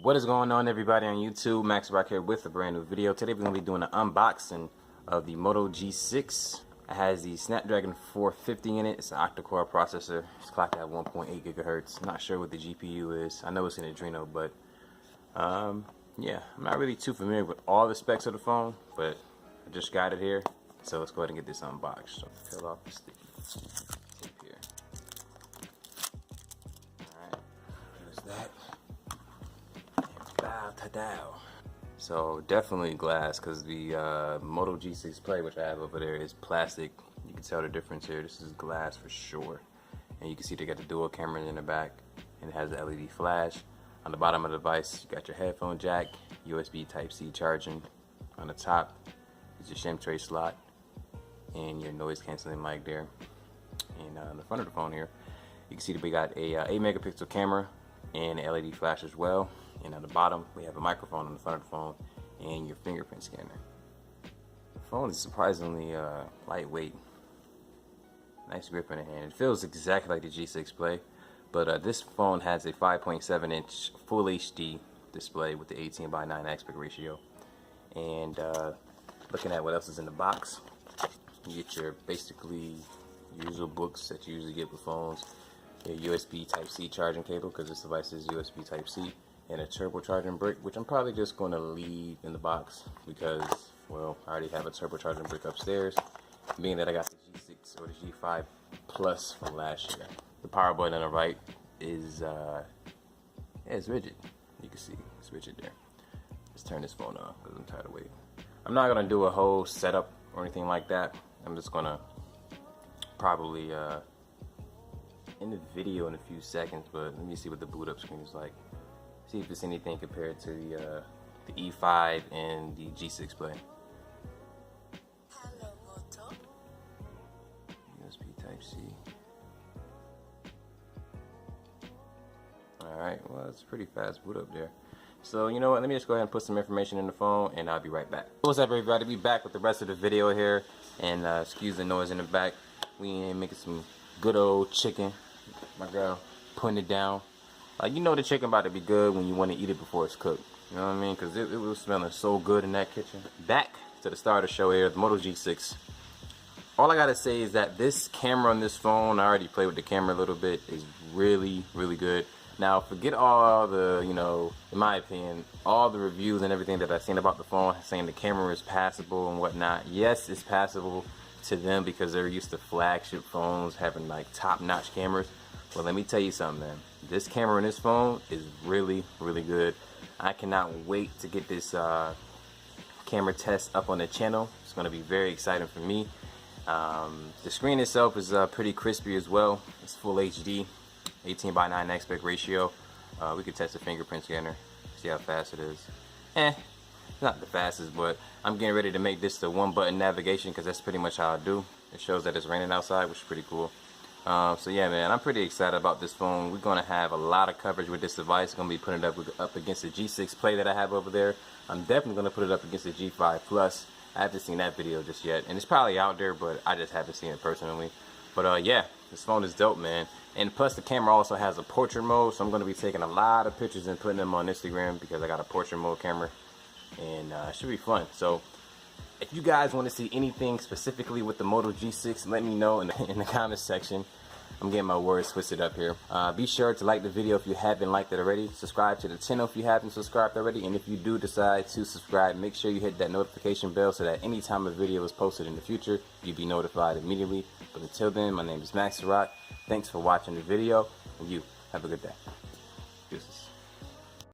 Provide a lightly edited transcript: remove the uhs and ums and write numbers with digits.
What is going on, everybody on YouTube? Max Rock here with a brand new video. Today we're going to be doing an unboxing of the Moto G6. It has the Snapdragon 450 in it. It's an octa-core processor. It's clocked at 1.8 gigahertz. Not sure what the GPU is. I know it's an Adreno, but yeah, I'm not really too familiar with all the specs of the phone, but I just got it here. So let's go ahead and get this unboxed. So peel off the sticky tape here. Alright, there's that. So definitely glass, because the Moto G6 Play, which I have over there, is plastic. You can tell the difference here. This is glass for sure. And you can see they got the dual cameras in the back, and it has the LED flash. On the bottom of the device, you got your headphone jack, USB Type-C charging. On the top is your SIM tray slot, and your noise canceling mic there. And on the front of the phone here, you can see that we got a 8 megapixel camera and an LED flash as well. And at the bottom, we have a microphone on the front of the phone and your fingerprint scanner. The phone is surprisingly lightweight. Nice grip in the hand. It feels exactly like the G6 Play, but this phone has a 5.7-inch Full HD display with the 18:9 aspect ratio. And looking at what else is in the box, you get your basically usual books that you usually get with phones, your USB Type-C charging cable, because this device is USB Type-C, and a turbocharging brick, which I'm probably just going to leave in the box because, well, I already have a turbocharging brick upstairs, being that I got the G6 or the G5 Plus from last year. The power button on the right is it's rigid. You can see it's rigid there. Let's turn this phone on because I'm tired of waiting. I'm not going to do a whole setup or anything like that. I'm just going to probably end the video in a few seconds, but let me see what the boot up screen is like. See if it's anything compared to the E5 and the G6 Play. Hello, Moto. USB Type-C. Alright, well, it's pretty fast boot up there. So, you know what, let me just go ahead and put some information in the phone and I'll be right back. What's up, everybody? We back with the rest of the video here. And excuse the noise in the back. We ain't making some good old chicken. My girl putting it down. Like, you know the chicken about to be good when you want to eat it before it's cooked. You know what I mean? Because it was smelling so good in that kitchen. Back to the start of the show here, the Moto G6. All I gotta say is that this camera on this phone, I already played with the camera a little bit, is really, really good. Now, forget all the, you know, in my opinion, all the reviews and everything that I've seen about the phone, saying the camera is passable and whatnot. Yes, it's passable to them because they're used to flagship phones having like top-notch cameras. Well, let me tell you something, man. This camera in this phone is really, really good. I cannot wait to get this camera test up on the channel. It's going to be very exciting for me. The screen itself is pretty crispy as well. It's full HD, 18:9 aspect ratio. We could test the fingerprint scanner, see how fast it is. It's not the fastest, but I'm getting ready to make this the one-button navigation because that's pretty much how I do. It shows that it's raining outside, which is pretty cool. So yeah, man, I'm pretty excited about this phone. We're gonna have a lot of coverage with this device. Gonna be putting it up against the G6 Play that I have over there. I'm definitely gonna put it up against the G5 Plus. I haven't seen that video just yet, and it's probably out there, but I just haven't seen it personally. But yeah, this phone is dope, man. And plus, the camera also has a portrait mode, so I'm gonna be taking a lot of pictures and putting them on Instagram because I got a portrait mode camera, and it should be fun. So, if you guys want to see anything specifically with the Moto G6, let me know in the comments section. I'm getting my words twisted up here. Be sure to like the video if you haven't liked it already. Subscribe to the channel if you haven't subscribed already. And if you do decide to subscribe, make sure you hit that notification bell so that anytime a video is posted in the future, you'll be notified immediately. But until then, my name is Max Rock. Thanks for watching the video, and you have a good day. Deuces.